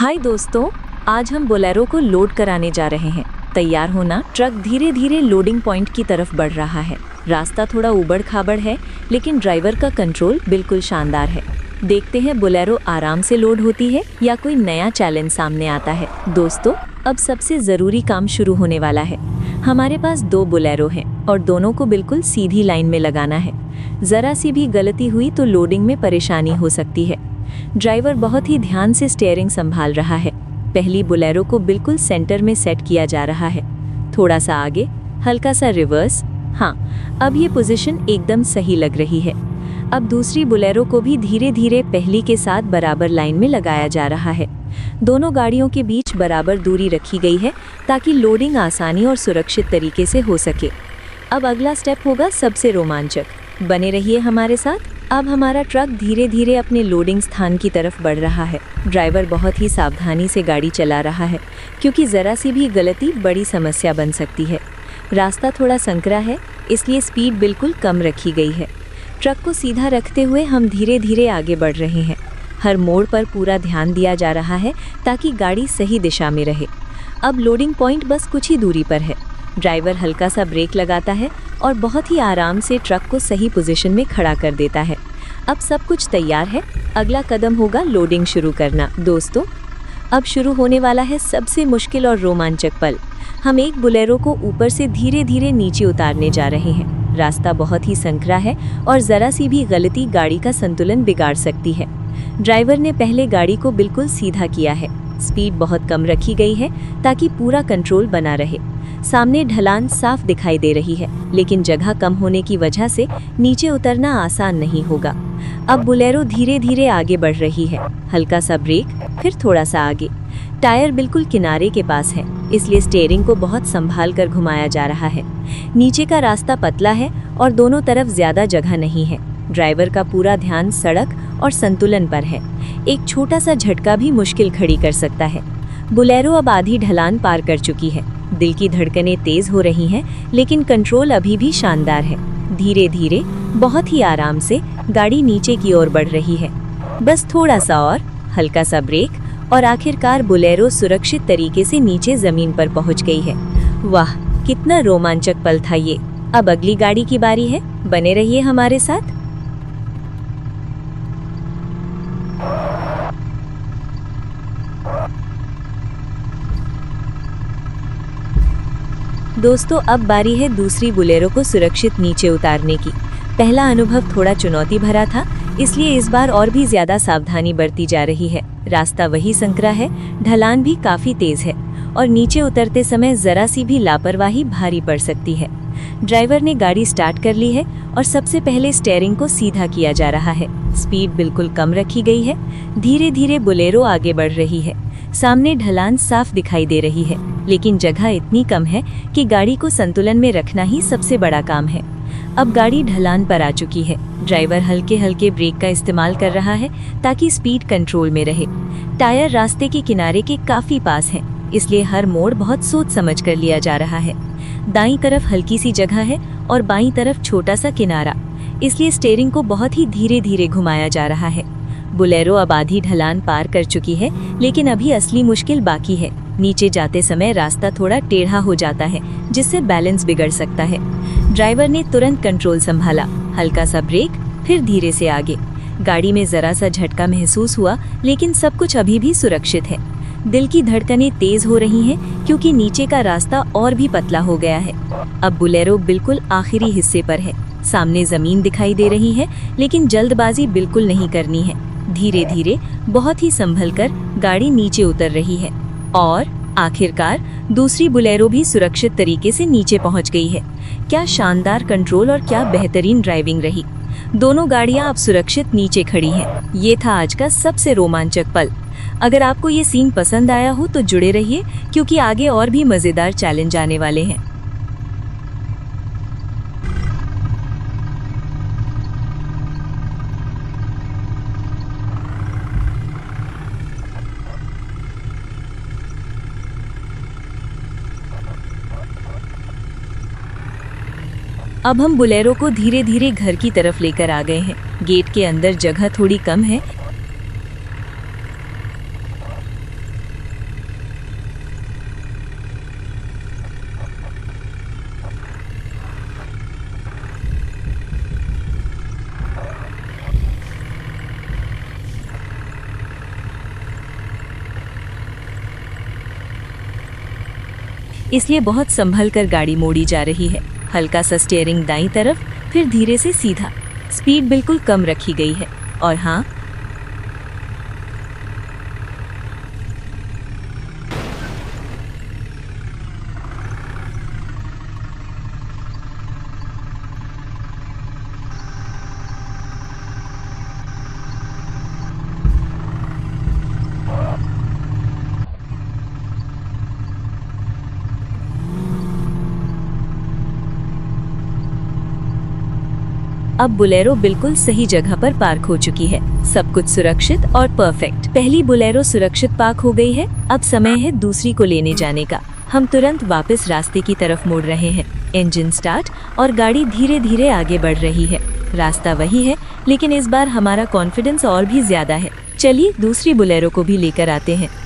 हाय दोस्तों, आज हम बोलेरो को लोड कराने जा रहे हैं। तैयार होना। ट्रक धीरे धीरे लोडिंग पॉइंट की तरफ बढ़ रहा है। रास्ता थोड़ा उबड़ खाबड़ है, लेकिन ड्राइवर का कंट्रोल बिल्कुल शानदार है। देखते हैं बोलेरो आराम से लोड होती है या कोई नया चैलेंज सामने आता है। दोस्तों, अब सबसे ज़रूरी काम शुरू होने वाला है। हमारे पास 2 बोलेरो हैं और दोनों को बिल्कुल सीधी लाइन में लगाना है। ज़रा सी भी गलती हुई तो लोडिंग में परेशानी हो सकती है। ड्राइवर बहुत ही ध्यान से स्टीयरिंग संभाल रहा है। पहली बोलेरो को बिल्कुल सेंटर में सेट किया जा रहा है। थोड़ा सा आगे, हल्का सा रिवर्स। हाँ, अब ये पोजीशन एकदम सही लग रही है। अब दूसरी बोलेरो को भी धीरे धीरे पहली के साथ बराबर लाइन में लगाया जा रहा है। दोनों गाड़ियों के बीच बराबर दूरी रखी गई है ताकि लोडिंग आसानी और सुरक्षित तरीके से हो सके। अब अगला स्टेप होगा सबसे रोमांचक। बने रहिए हमारे साथ। अब हमारा ट्रक धीरे धीरे अपने लोडिंग स्थान की तरफ बढ़ रहा है। ड्राइवर बहुत ही सावधानी से गाड़ी चला रहा है, क्योंकि ज़रा सी भी गलती बड़ी समस्या बन सकती है। रास्ता थोड़ा संकरा है, इसलिए स्पीड बिल्कुल कम रखी गई है। ट्रक को सीधा रखते हुए हम धीरे धीरे आगे बढ़ रहे हैं। हर मोड़ पर पूरा ध्यान दिया जा रहा है ताकि गाड़ी सही दिशा में रहे। अब लोडिंग पॉइंट बस कुछ ही दूरी पर है। ड्राइवर हल्का सा ब्रेक लगाता है और बहुत ही आराम से ट्रक को सही पोजीशन में खड़ा कर देता है। अब सब कुछ तैयार है। अगला कदम होगा लोडिंग शुरू करना। दोस्तों, अब शुरू होने वाला है सबसे मुश्किल और रोमांचक पल। हम एक बोलेरो को ऊपर से धीरे धीरे नीचे उतारने जा रहे हैं। रास्ता बहुत ही संकरा है और ज़रा सी भी गलती गाड़ी का संतुलन बिगाड़ सकती है। ड्राइवर ने पहले गाड़ी को बिल्कुल सीधा किया है। स्पीड बहुत कम रखी गई है ताकि पूरा कंट्रोल बना रहे। सामने ढलान साफ दिखाई दे रही है, लेकिन जगह कम होने की वजह से नीचे उतरना आसान नहीं होगा। अब बोलेरो धीरे धीरे आगे बढ़ रही है। हल्का सा ब्रेक, फिर थोड़ा सा आगे। टायर बिल्कुल किनारे के पास है, इसलिए स्टीयरिंग को बहुत संभाल कर घुमाया जा रहा है। नीचे का रास्ता पतला है और दोनों तरफ ज्यादा जगह नहीं है। ड्राइवर का पूरा ध्यान सड़क और संतुलन पर है। एक छोटा सा झटका भी मुश्किल खड़ी कर सकता है। बोलेरो अब आधी ढलान पार कर चुकी है। दिल की धड़कनें तेज हो रही हैं, लेकिन कंट्रोल अभी भी शानदार है। धीरे धीरे, बहुत ही आराम से गाड़ी नीचे की ओर बढ़ रही है। बस थोड़ा सा और, हल्का सा ब्रेक और आखिरकार बोलेरो सुरक्षित तरीके से नीचे जमीन पर पहुंच गई है। वाह, कितना रोमांचक पल था ये। अब अगली गाड़ी की बारी है। बने रहिए हमारे साथ। दोस्तों, अब बारी है दूसरी बोलेरो को सुरक्षित नीचे उतारने की। पहला अनुभव थोड़ा चुनौती भरा था, इसलिए इस बार और भी ज्यादा सावधानी बरती जा रही है। रास्ता वही संकरा है, ढलान भी काफी तेज है और नीचे उतरते समय जरा सी भी लापरवाही भारी पड़ सकती है। ड्राइवर ने गाड़ी स्टार्ट कर ली है और सबसे पहले स्टीयरिंग को सीधा किया जा रहा है। स्पीड बिल्कुल कम रखी गई है। धीरे धीरे बोलेरो आगे बढ़ रही है। सामने ढलान साफ दिखाई दे रही है, लेकिन जगह इतनी कम है कि गाड़ी को संतुलन में रखना ही सबसे बड़ा काम है। अब गाड़ी ढलान पर आ चुकी है। ड्राइवर हल्के हल्के ब्रेक का इस्तेमाल कर रहा है ताकि स्पीड कंट्रोल में रहे। टायर रास्ते के किनारे के काफी पास है, इसलिए हर मोड़ बहुत सोच समझ कर लिया जा रहा है। दाईं तरफ हल्की सी जगह है और बाईं तरफ छोटा सा किनारा, इसलिए स्टीयरिंग को बहुत ही धीरे धीरे घुमाया जा रहा है। बोलेरो अब आधी ढलान पार कर चुकी है, लेकिन अभी असली मुश्किल बाकी है। नीचे जाते समय रास्ता थोड़ा टेढ़ा हो जाता है, जिससे बैलेंस बिगड़ सकता है। ड्राइवर ने तुरंत कंट्रोल संभाला। हल्का सा ब्रेक, फिर धीरे से आगे। गाड़ी में जरा सा झटका महसूस हुआ, लेकिन सब कुछ अभी भी सुरक्षित है। दिल की धड़कनें तेज हो रही हैं, क्योंकि नीचे का रास्ता और भी पतला हो गया है। अब बोलेरो बिल्कुल आखिरी हिस्से पर है। सामने जमीन दिखाई दे रही है, लेकिन जल्दबाजी बिल्कुल नहीं करनी है। धीरे धीरे, बहुत ही संभल कर गाड़ी नीचे उतर रही है और आखिरकार दूसरी बोलेरो भी सुरक्षित तरीके से नीचे पहुंच गई है। क्या शानदार कंट्रोल और क्या बेहतरीन ड्राइविंग रही। दोनों गाड़ियां अब सुरक्षित नीचे खड़ी हैं। ये था आज का सबसे रोमांचक पल। अगर आपको ये सीन पसंद आया हो तो जुड़े रहिए, क्योंकि आगे और भी मजेदार चैलेंज आने वाले हैं। अब हम बोलेरो को धीरे धीरे घर की तरफ लेकर आ गए हैं। गेट के अंदर जगह थोड़ी कम है, इसलिए बहुत संभल कर गाड़ी मोड़ी जा रही है। हल्का सा स्टीयरिंग दाईं तरफ, फिर धीरे से सीधा। स्पीड बिल्कुल कम रखी गई है। और हाँ, अब बोलेरो बिल्कुल सही जगह पर पार्क हो चुकी है। सब कुछ सुरक्षित और परफेक्ट। पहली बोलेरो सुरक्षित पार्क हो गई है। अब समय है दूसरी को लेने जाने का। हम तुरंत वापस रास्ते की तरफ मुड़ रहे हैं। इंजन स्टार्ट और गाड़ी धीरे धीरे आगे बढ़ रही है। रास्ता वही है, लेकिन इस बार हमारा कॉन्फिडेंस और भी ज्यादा है। चलिए दूसरी बोलेरो को भी लेकर आते हैं।